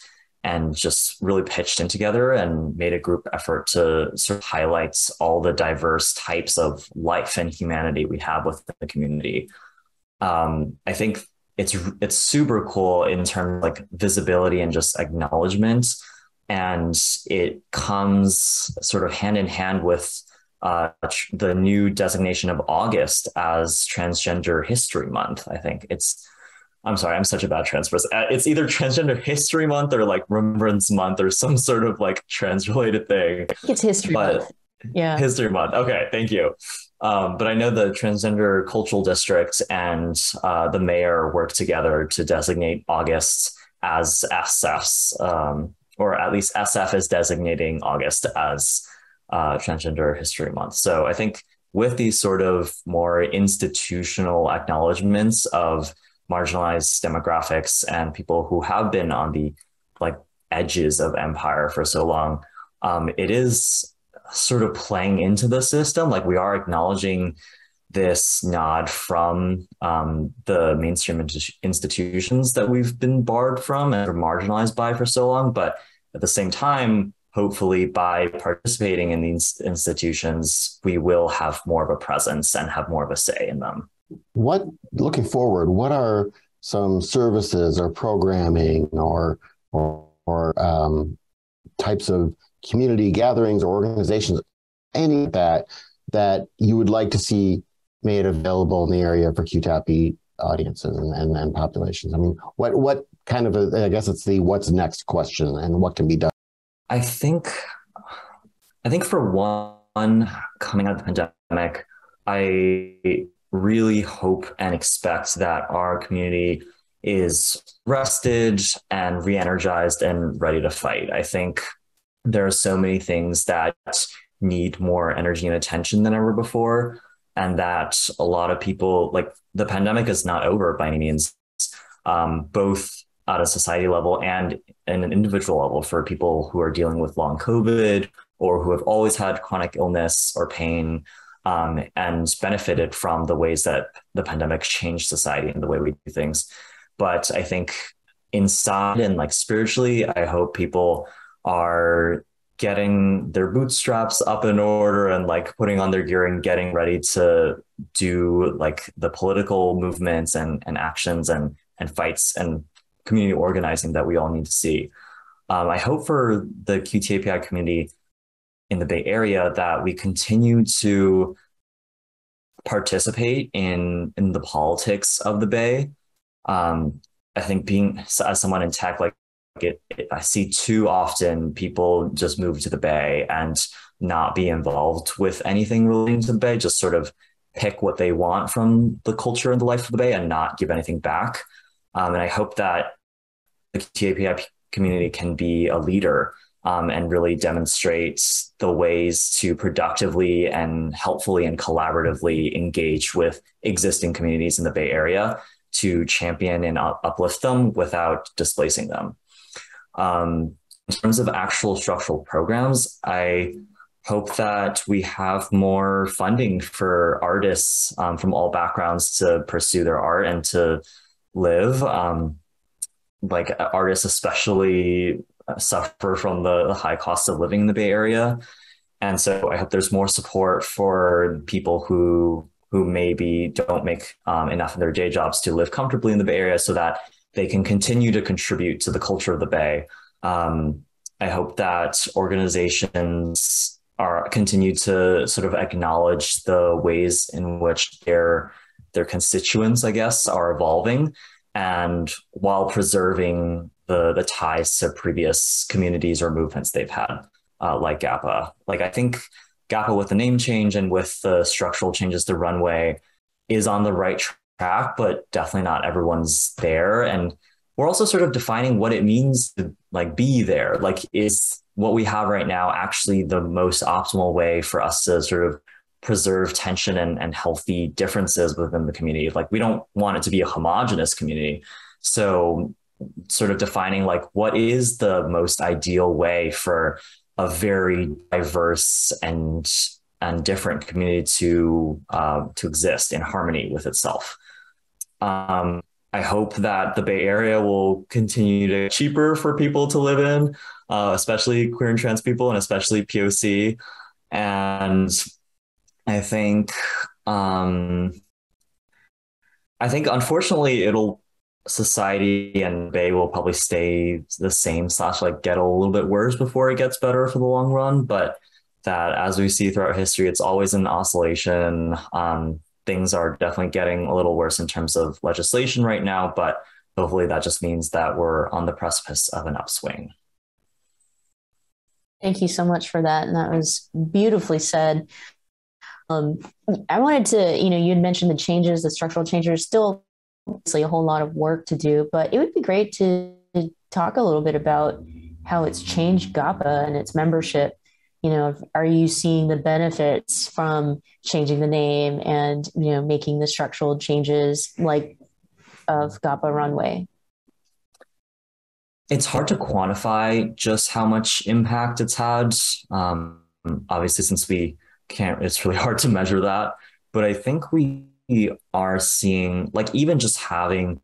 just really pitched in together and made a group effort to sort of highlight all the diverse types of life and humanity we have within the community. I think it's super cool in terms of like visibility and just acknowledgement. And it comes sort of hand in hand with the new designation of August as Transgender History Month. I think I'm sorry, I'm such a bad trans person. It's either Transgender History Month or like Remembrance Month or some sort of like trans related thing. It's History Month. Yeah. History Month. Okay, thank you. But I know the Transgender Cultural District and the mayor work together to designate August as SF's, or at least SF is designating August as Transgender History Month. So I think with these sort of more institutional acknowledgments of marginalized demographics and people who have been on the like edges of empire for so long, it is sort of playing into the system. Like we are acknowledging this nod from the mainstream institutions that we've been barred from and are marginalized by for so long. But at the same time, hopefully by participating in these institutions, we will have more of a presence and have more of a say in them. Looking forward, what are some services or programming or types of community gatherings or organizations, any of that you would like to see made available in the area for QTAPI audiences and populations? I mean, what kind of I guess it's the what's next question and what can be done? I think for one, coming out of the pandemic, I really hope and expect that our community is rested and re-energized and ready to fight. I think there are so many things that need more energy and attention than ever before, and that a lot of people, like the pandemic is not over by any means, both at a society level and in an individual level for people who are dealing with long COVID or who have always had chronic illness or pain, and benefited from the ways that the pandemic changed society and the way we do things. But I think inside and like spiritually, I hope people are getting their bootstraps up in order and like putting on their gear and getting ready to do like the political movements and actions and fights and community organizing that we all need to see. I hope for the QTAPI community in the Bay Area that we continue to participate in the politics of the Bay. I think being as someone in tech, like I see too often people just move to the Bay and not be involved with anything relating to the Bay, just sort of pick what they want from the culture and the life of the Bay and not give anything back. And I hope that the QTAPI community can be a leader and really demonstrate the ways to productively and helpfully and collaboratively engage with existing communities in the Bay Area to champion and uplift them without displacing them. In terms of actual structural programs, I hope that we have more funding for artists from all backgrounds to pursue their art and to live. Like artists especially suffer from the high cost of living in the Bay Area. And so I hope there's more support for people who maybe don't make enough in their day jobs to live comfortably in the Bay Area so that they can continue to contribute to the culture of the Bay. I hope that organizations continue to sort of acknowledge the ways in which their constituents, I guess, are evolving, and while preserving the ties to previous communities or movements they've had, like GAPA. Like I think GAPA with the name change and with the structural changes to Runway is on the right track, but definitely not everyone's there. And we're also sort of defining what it means to like be there. Like, is what we have right now actually the most optimal way for us to sort of preserve tension and healthy differences within the community? Like, we don't want it to be a homogenous community. So sort of defining like what is the most ideal way for a very diverse and different community to exist in harmony with itself. I hope that the Bay Area will continue to be cheaper for people to live in, especially queer and trans people, and especially POC. And I think unfortunately society and Bay will probably stay the same / like get a little bit worse before it gets better for the long run. But that, as we see throughout history, it's always an oscillation. Things are definitely getting a little worse in terms of legislation right now, but hopefully that just means that we're on the precipice of an upswing. Thank you so much for that. And that was beautifully said. I wanted to, you had mentioned the changes, the structural changes, still obviously a whole lot of work to do, but it would be great to talk a little bit about how it's changed GAPA and its membership. Are you seeing the benefits from changing the name and, making the structural changes like of GAPA Runway? It's hard to quantify just how much impact it's had. Obviously, since we can't, it's really hard to measure that. But I think we are seeing, like, even just having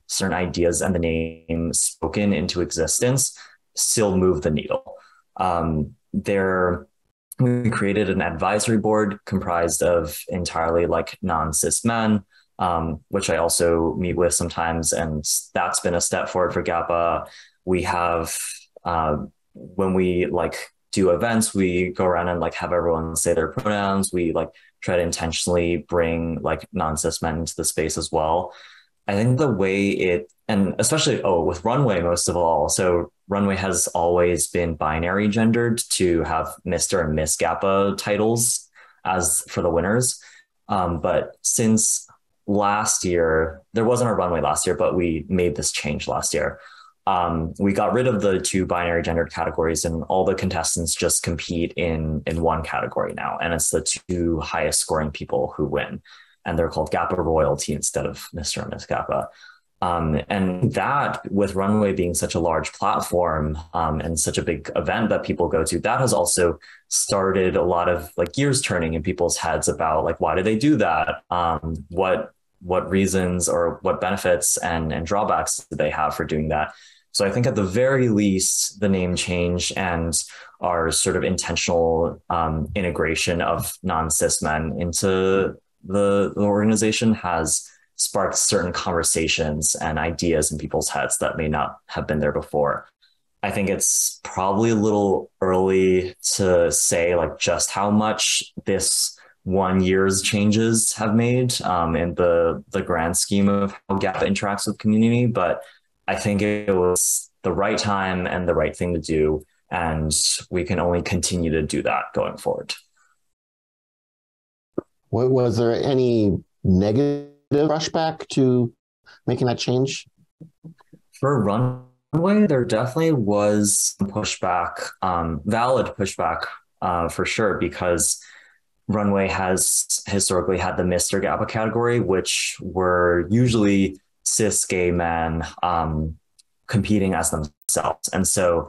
certain ideas and the name spoken into existence still move the needle. We created an advisory board comprised of entirely like non-cis men, which I also meet with sometimes, and that's been a step forward for GAPA. We have, when we like do events, we go around and like have everyone say their pronouns. We like try to intentionally bring like non-cis men into the space as well. I think the way and especially, with Runway most of all. So Runway has always been binary gendered to have Mr. and Miss GAPA titles as for the winners. But since last year, there wasn't a Runway last year, but we made this change last year. We got rid of the two binary gendered categories, and all the contestants just compete in one category now. And it's the two highest scoring people who win. And they're called GAPA Royalty instead of Mr. and Miss GAPA. And that, with Runway being such a large platform and such a big event that people go to, that has also started a lot of like gears turning in people's heads about like, why do they do that? What reasons or what benefits and drawbacks do they have for doing that? So I think at the very least, the name change and our sort of intentional integration of non-cis men into the organization has sparked certain conversations and ideas in people's heads that may not have been there before. I think it's probably a little early to say like just how much this 1 year's changes have made in the grand scheme of how GAPA interacts with community, but I think it was the right time and the right thing to do, and we can only continue to do that going forward. Was there any negative rushback to making that change? For Runway, there definitely was pushback, valid pushback for sure, because Runway has historically had the Mr. GAPA category, which were usually cis gay men competing as themselves. And so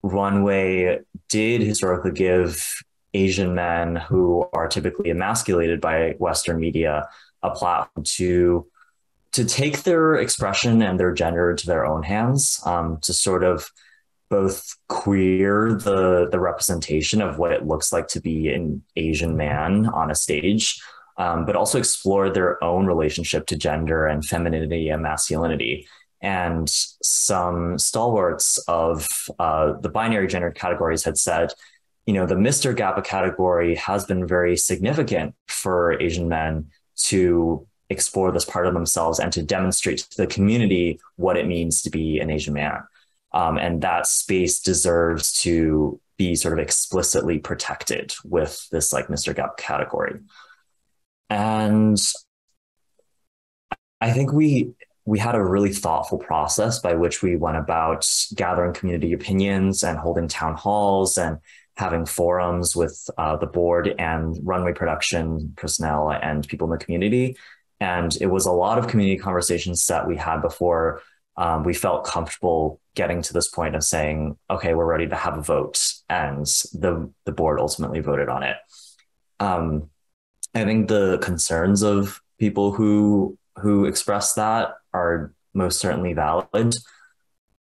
Runway did historically give Asian men who are typically emasculated by Western media a platform to take their expression and their gender into their own hands, to sort of both queer the representation of what it looks like to be an Asian man on a stage, but also explore their own relationship to gender and femininity and masculinity. And some stalwarts of the binary gender categories had said, the Mr. GAPA category has been very significant for Asian men to explore this part of themselves and to demonstrate to the community what it means to be an Asian man. And that space deserves to be sort of explicitly protected with this like Mr. GAPA category. And I think we had a really thoughtful process by which we went about gathering community opinions and holding town halls and having forums with the board and Runway production personnel and people in the community. And it was a lot of community conversations that we had before we felt comfortable getting to this point of saying, okay, we're ready to have a vote. And the board ultimately voted on it. I think the concerns of people who express that are most certainly valid.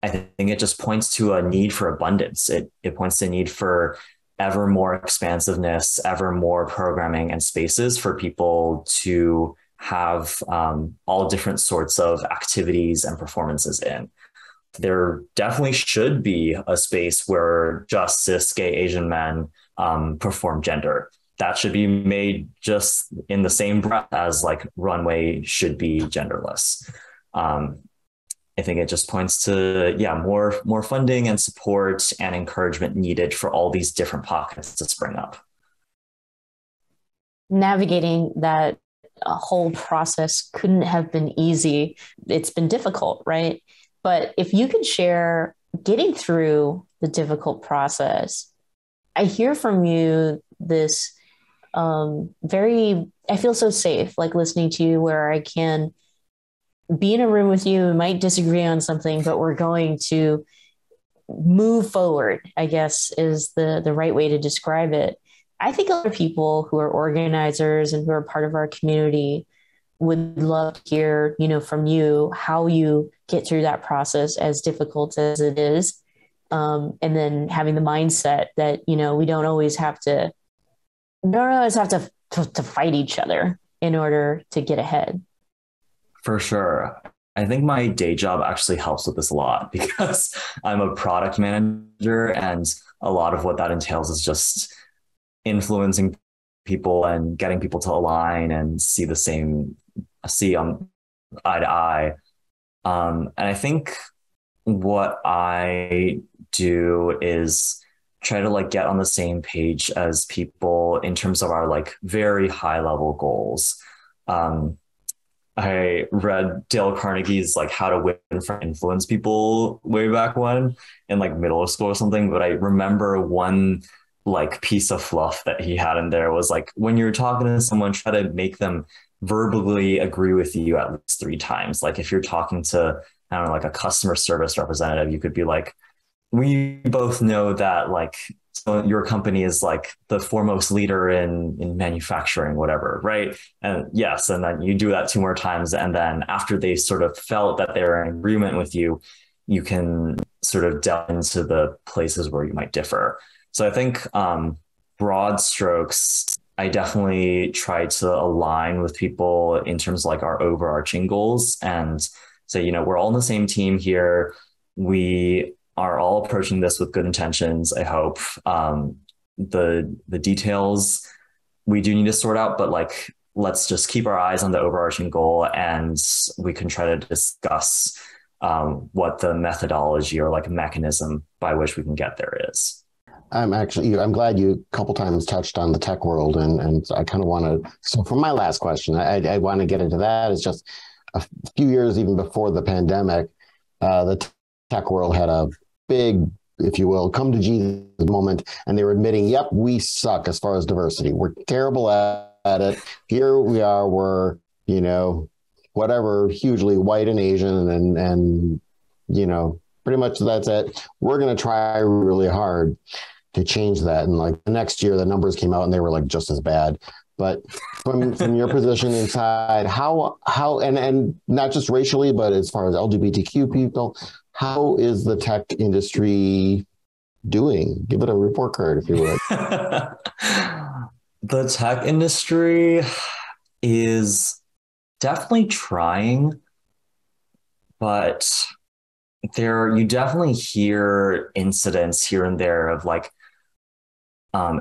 I think it just points to a need for abundance. It points to a need for ever more expansiveness, ever more programming and spaces for people to have all different sorts of activities and performances in. There definitely should be a space where just cis gay Asian men perform gender. That should be made just in the same breath as like Runway should be genderless. I think it just points to, more funding and support and encouragement needed for all these different pockets to spring up. Navigating that whole process couldn't have been easy. It's been difficult, right? But if you could share getting through the difficult process, I hear from you this I feel so safe, like listening to you, where I can be in a room with you, we might disagree on something, but we're going to move forward, I guess is the right way to describe it. I think other people who are organizers and who are part of our community would love to hear, from you, how you get through that process, as difficult as it is. And then having the mindset that, we don't always have to fight each other in order to get ahead. For sure. I think my day job actually helps with this a lot because I'm a product manager, and a lot of what that entails is just influencing people and getting people to align and see on eye to eye. And I think what I do is try to get on the same page as people in terms of our very high level goals. I read Dale Carnegie's How to Win for Influence People way back when in middle school or something. But I remember one piece of fluff that he had in there was when you're talking to someone, try to make them verbally agree with you at least 3 times. If you're talking to, I don't know, a customer service representative, you could be we both know that so your company is the foremost leader in manufacturing, whatever, right? And yes, and then you do that 2 more times, and then after they sort of felt that they're in agreement with you, you can sort of delve into the places where you might differ. So I think broad strokes, I definitely try to align with people in terms of our overarching goals and say, we're all on the same team here. We are all approaching this with good intentions, I hope. The details we do need to sort out, but let's just keep our eyes on the overarching goal, and we can try to discuss what the methodology or mechanism by which we can get there is. I'm glad you a couple times touched on the tech world, and I kind of want to, so for my last question, I want to get into that. It's just a few years even before the pandemic, the tech world had a big, if you will, come to Jesus moment, and they were admitting, yep, we suck as far as diversity. We're terrible at it. Here we are, we're, whatever, hugely white and Asian, and pretty much that's it. We're going to try really hard to change that. And the next year, the numbers came out and they were just as bad. But from your position inside, how and not just racially, but as far as LGBTQ people, how is the tech industry doing? Give it a report card, if you would. The tech industry is definitely trying, but you definitely hear incidents here and there of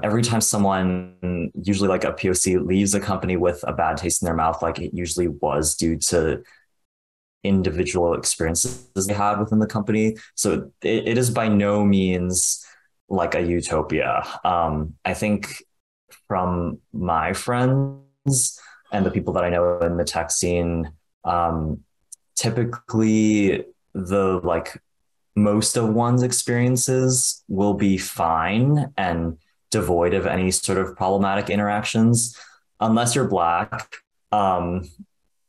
every time someone, usually a POC, leaves a company with a bad taste in their mouth, it usually was due to individual experiences they had within the company. So it is by no means a utopia. I think from my friends and the people that I know in the tech scene, typically the most of one's experiences will be fine and devoid of any sort of problematic interactions, unless you're Black.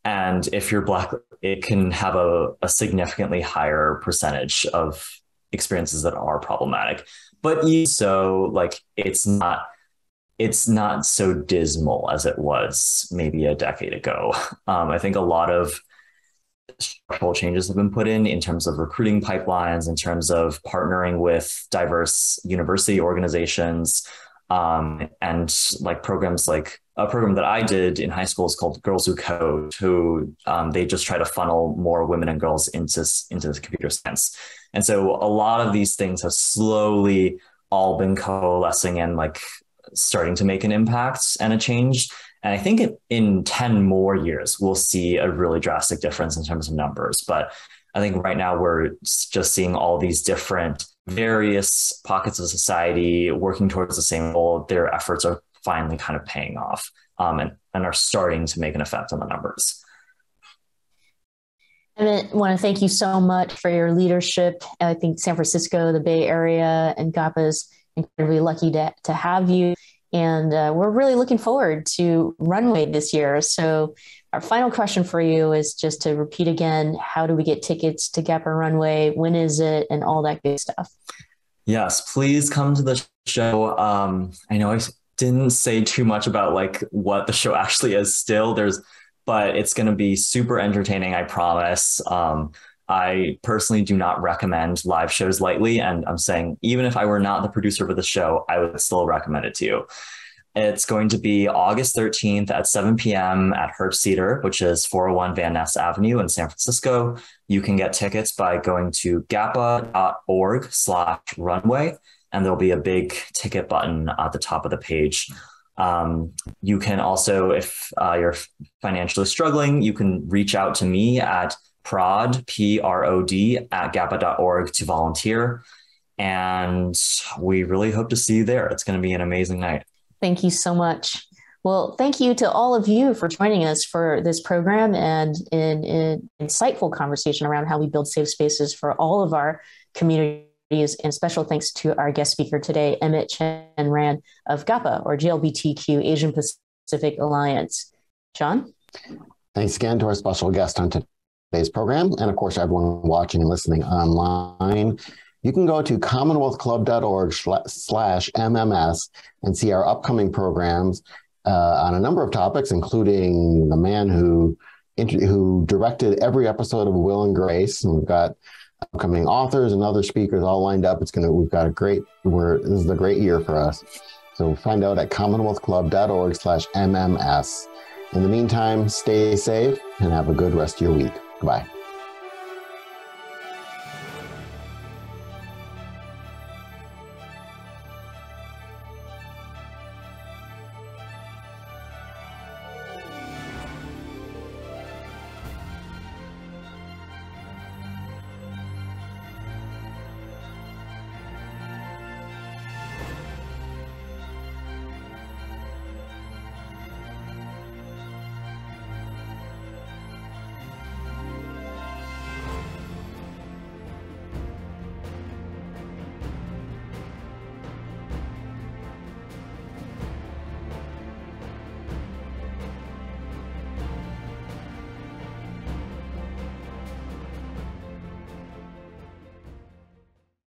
And if you're Black, it can have a significantly higher percentage of experiences that are problematic. But so it's not so dismal as it was maybe a decade ago. I think a lot of structural changes have been put in terms of recruiting pipelines, in terms of partnering with diverse university organizations, and programs a program that I did in high school is called Girls Who Code, who they just try to funnel more women and girls into the computer science. And so a lot of these things have slowly all been coalescing and starting to make an impact and a change. And I think in 10 more years, we'll see a really drastic difference in terms of numbers. But I think right now we're just seeing all these different various pockets of society working towards the same goal. Their efforts are finally kind of paying off, and are starting to make an effect on the numbers. I want to thank you so much for your leadership. I think San Francisco, the Bay Area, and GAPA is incredibly lucky to have you. And we're really looking forward to Runway this year. So our final question for you is just to repeat again, how do we get tickets to GAPA Runway? When is it? And all that good stuff. Yes, please come to the show. I know I didn't say too much about like what the show actually is still. But it's going to be super entertaining, I promise. I personally do not recommend live shows lightly. And I'm saying, even if I were not the producer for the show, I would still recommend it to you. It's going to be August 13th at 7 p.m. at Herbst Theater, which is 401 Van Ness Avenue in San Francisco. You can get tickets by going to gapa.org/runway, and there'll be a big ticket button at the top of the page. You can also, if you're financially struggling, you can reach out to me at PROD at gapa.org to volunteer. And we really hope to see you there. It's going to be an amazing night. Thank you so much. Well, thank you to all of you for joining us for this program and an insightful conversation around how we build safe spaces for all of our communities. And special thanks to our guest speaker today, Emmett Chen Ran of GAPA, or GLBTQ Asian Pacific Alliance. John? Thanks again to our special guest on today's program. And of course, everyone watching and listening online. You can go to commonwealthclub.org/MMS and see our upcoming programs on a number of topics, including the man who directed every episode of Will and Grace. And we've got upcoming authors and other speakers all lined up. This is a great year for us. So find out at commonwealthclub.org/MMS. In the meantime, stay safe and have a good rest of your week. Goodbye.